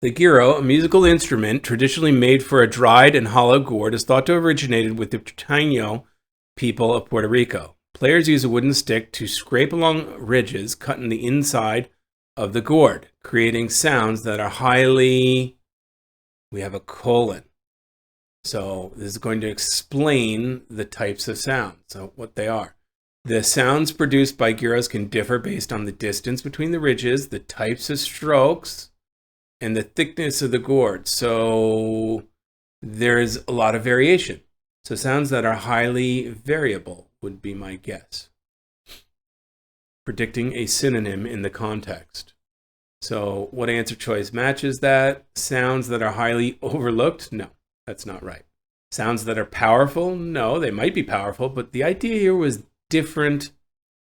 The gyro, a musical instrument traditionally made for a dried and hollow gourd, is thought to have originated with the Taino people of Puerto Rico. Players use a wooden stick to scrape along ridges cut in the inside of the gourd, creating sounds that are highly... We have a colon. So this is going to explain the types of sounds, so what they are. The sounds produced by gyros can differ based on the distance between the ridges, the types of strokes, and the thickness of the gourd. So there's a lot of variation. So sounds that are highly variable would be my guess. Predicting a synonym in the context. So what answer choice matches that? Sounds that are highly overlooked? No, that's not right. Sounds that are powerful? No, they might be powerful, but the idea here was different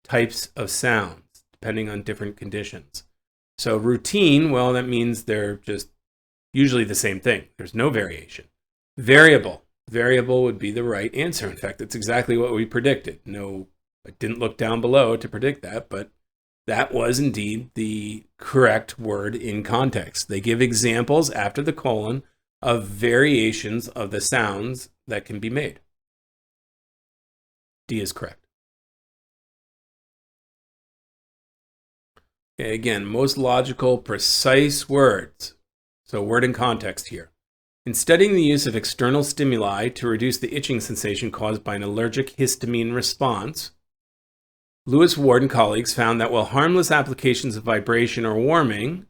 types of sounds depending on different conditions. So routine, well, that means they're just usually the same thing. There's no variation. Variable. Variable would be the right answer. In fact, that's exactly what we predicted. No, I didn't look down below to predict that, but that was indeed the correct word in context. They give examples after the colon of variations of the sounds that can be made. D is correct. Okay, again, most logical, precise words. So word in context here. In studying the use of external stimuli to reduce the itching sensation caused by an allergic histamine response, Lewis Ward and colleagues found that while harmless applications of vibration or warming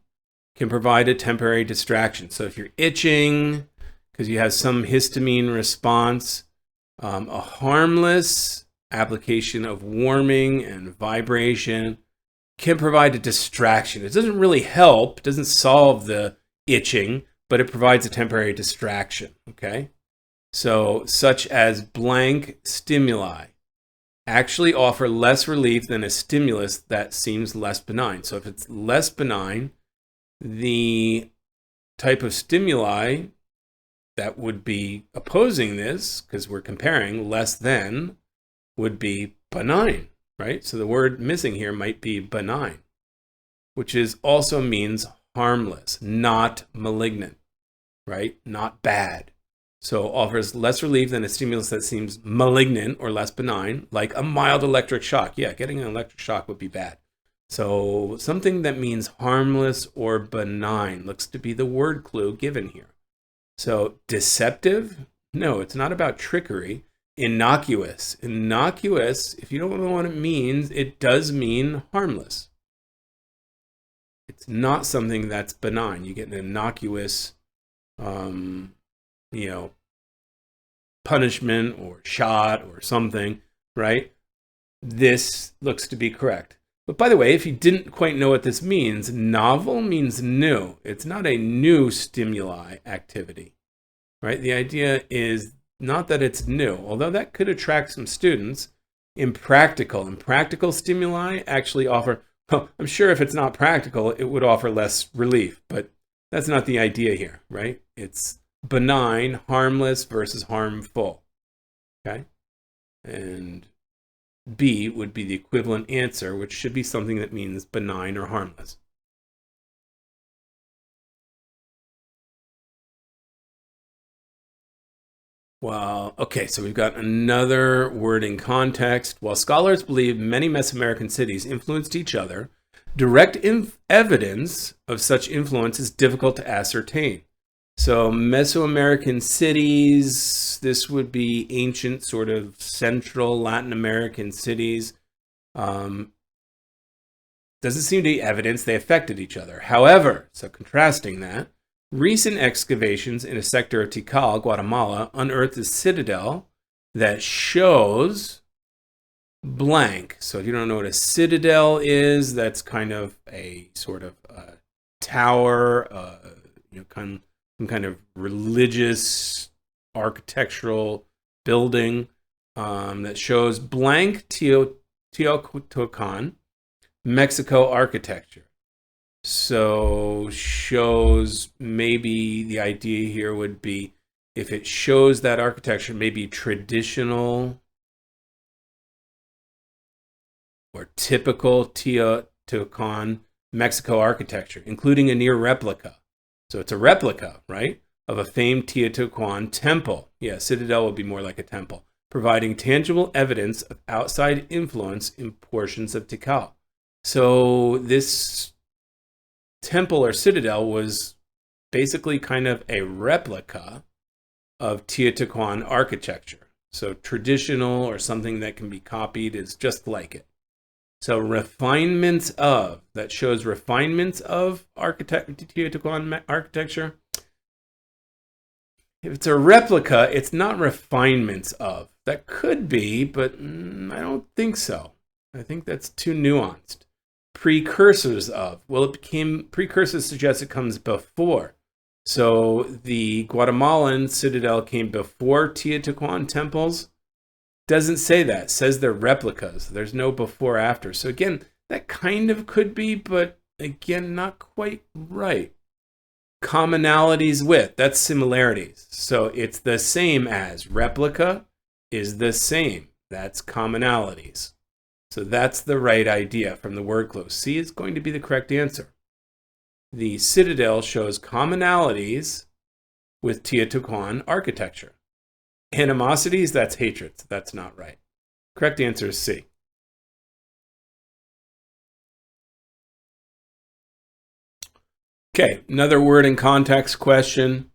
can provide a temporary distraction. So if you're itching because you have some histamine response, a harmless application of warming and vibration can provide a distraction. It doesn't really help, it doesn't solve the itching, but it provides a temporary distraction, okay? So, such as blank stimuli actually offer less relief than a stimulus that seems less benign. So if it's less benign, the type of stimuli that would be opposing this, because we're comparing less than, would be benign, right? So the word missing here might be benign, which is also means harmless, not malignant, right? Not bad. So offers less relief than a stimulus that seems malignant or less benign, like a mild electric shock. Yeah, getting an electric shock would be bad. So something that means harmless or benign looks to be the word clue given here. So deceptive? No, it's not about trickery. Innocuous. Innocuous, if you don't know what it means, it does mean harmless. It's not something that's benign. You get an innocuous punishment or shot or something, right? This looks to be correct. But by the way, if you didn't quite know what this means, novel means new. It's not a new stimuli activity, right? The idea is not that it's new, although that could attract some students. Impractical stimuli actually offer, well, I'm sure if it's not practical, it would offer less relief, but that's not the idea here, right? It's benign, harmless versus harmful, okay? And B would be the equivalent answer, which should be something that means benign or harmless. Well, okay, so we've got another word in context. While scholars believe many Mesoamerican cities influenced each other, direct evidence of such influence is difficult to ascertain. So Mesoamerican cities, this would be ancient sort of central Latin American cities. Doesn't seem to be evidence they affected each other. However, so contrasting that, recent excavations in a sector of Tikal, Guatemala, unearthed a citadel that shows blank. So if you don't know what a citadel is, that's kind of a sort of tower, some kind of religious architectural building that shows blank Teotihuacan, Mexico architecture. So shows, maybe the idea here would be if it shows that architecture, maybe traditional or typical Teotihuacan Mexico architecture, including a near replica. So it's a replica, right, of a famed Teotihuacan temple. Yeah, citadel would be more like a temple, providing tangible evidence of outside influence in portions of Tikal. So this temple or citadel was basically kind of a replica of Teotihuacan architecture. So traditional or something that can be copied is just like it. So refinements of, that shows refinements of Teotihuacan architecture. If it's a replica, it's not refinements of. That could be, but I don't think so. I think that's too nuanced. Precursors of. Well, precursors suggest it comes before. So the Guatemalan citadel came before Teotihuacan temples. Doesn't say that. It says they're replicas. There's no before after. So again, that kind of could be, but again, not quite right. Commonalities with, that's similarities. So it's the same as. Replica is the same. That's commonalities. So that's the right idea from the word close. C is going to be the correct answer. The citadel shows commonalities with Teotihuacan architecture. Animosities, that's hatred. That's not right. Correct answer is C. Okay, another word in context question.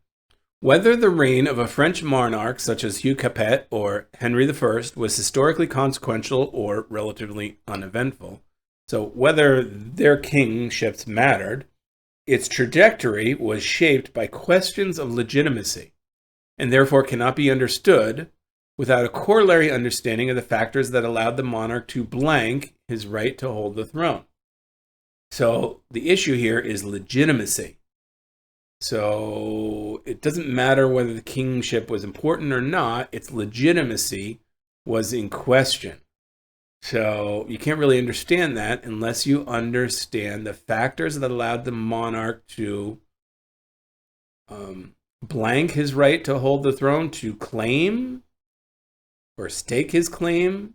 Whether the reign of a French monarch such as Hugh Capet or Henry I was historically consequential or relatively uneventful. So whether their kingships mattered, its trajectory was shaped by questions of legitimacy, and therefore cannot be understood without a corollary understanding of the factors that allowed the monarch to blank his right to hold the throne. So the issue here is legitimacy. So it doesn't matter whether the kingship was important or not, its legitimacy was in question. So you can't really understand that unless you understand the factors that allowed the monarch to blank his right to hold the throne, to claim or stake his claim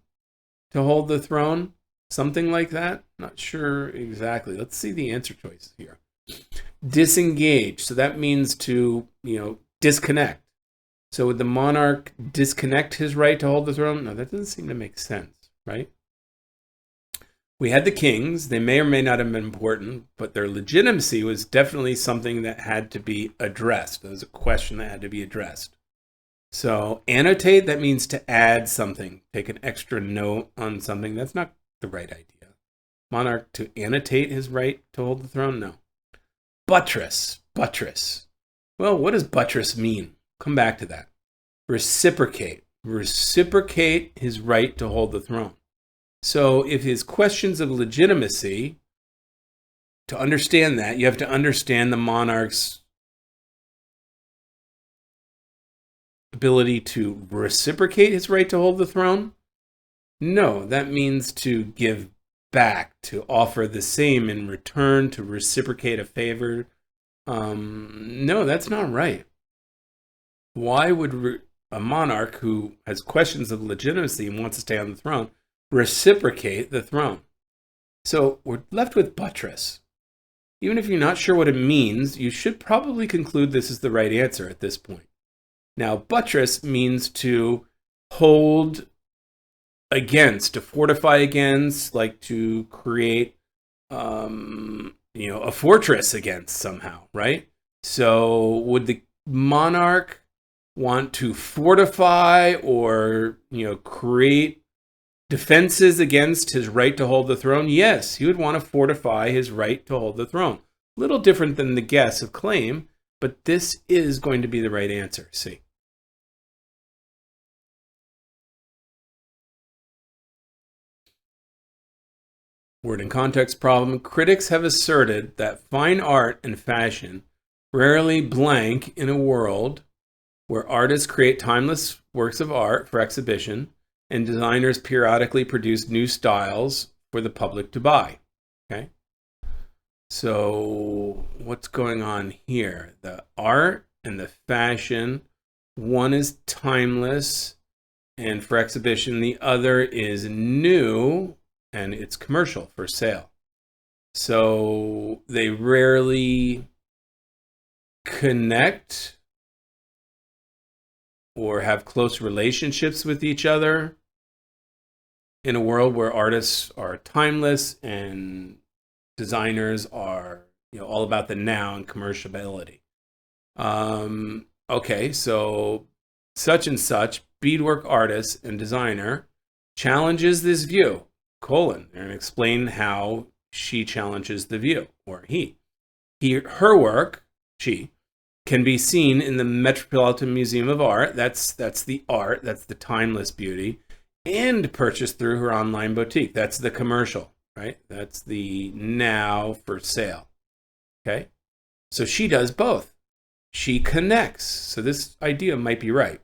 to hold the throne, something like that. Not sure exactly. Let's see the answer choices here. Disengage. So that means to, disconnect. So would the monarch disconnect his right to hold the throne? No, that doesn't seem to make sense, right? We had the kings. They may or may not have been important, but their legitimacy was definitely something that had to be addressed. There was a question that had to be addressed. So annotate, that means to add something, take an extra note on something. That's not the right idea. Monarch to annotate his right to hold the throne? No. Buttress. Well, what does buttress mean? Come back to that. Reciprocate his right to hold the throne. So if his questions of legitimacy, to understand that, you have to understand the monarch's ability to reciprocate his right to hold the throne. No, that means to give back, to offer the same in return, to reciprocate a favor. No, that's not right. Why would a monarch who has questions of legitimacy and wants to stay on the throne reciprocate the throne? So we're left with buttress. Even if you're not sure what it means, you should probably conclude this is the right answer at this point. Now, buttress means to hold against, to fortify against, like to create, a fortress against somehow, right? So would the monarch want to fortify or, create defenses against his right to hold the throne? Yes, he would want to fortify his right to hold the throne. A little different than the guess of claim, but this is going to be the right answer. C. Word and context problem. Critics have asserted that fine art and fashion rarely blank in a world where artists create timeless works of art for exhibition and designers periodically produce new styles for the public to buy. Okay? So what's going on here? The art and the fashion, one is timeless and for exhibition, the other is new and it's commercial for sale. So they rarely connect or have close relationships with each other in a world where artists are timeless and designers are, all about the now and commerciality. Okay, so such and such beadwork artist and designer challenges this view, and explain how she challenges the view, or he. Her work, she, can be seen in the Metropolitan Museum of Art. That's the art, that's the timeless beauty, and purchased through her online boutique. That's the commercial, right? That's the now for sale. Okay? So she does both. She connects. So this idea might be right?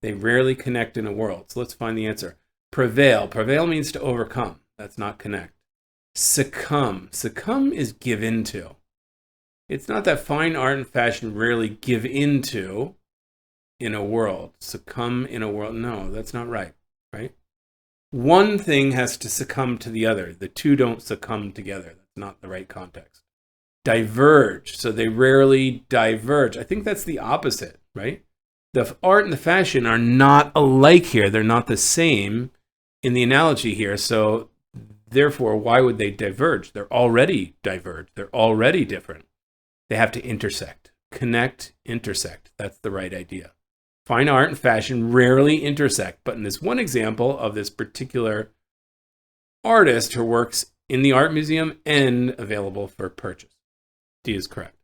They rarely connect in a world. So let's find the answer. Prevail. Prevail means to overcome. That's not connect. Succumb. Succumb is give into. It's not that fine art and fashion rarely give into in a world. Succumb in a world. No, that's not right. One thing has to succumb to the other. The two don't succumb together. That's not the right context. Diverge. So they rarely diverge. I think that's the opposite, right? The art and the fashion are not alike here. They're not the same in the analogy here. So therefore, why would they diverge? They're already diverged. They're already different. They have to intersect. Connect, intersect. That's the right idea. Fine art and fashion rarely intersect, but in this one example of this particular artist, her work's in the art museum and available for purchase. D is correct.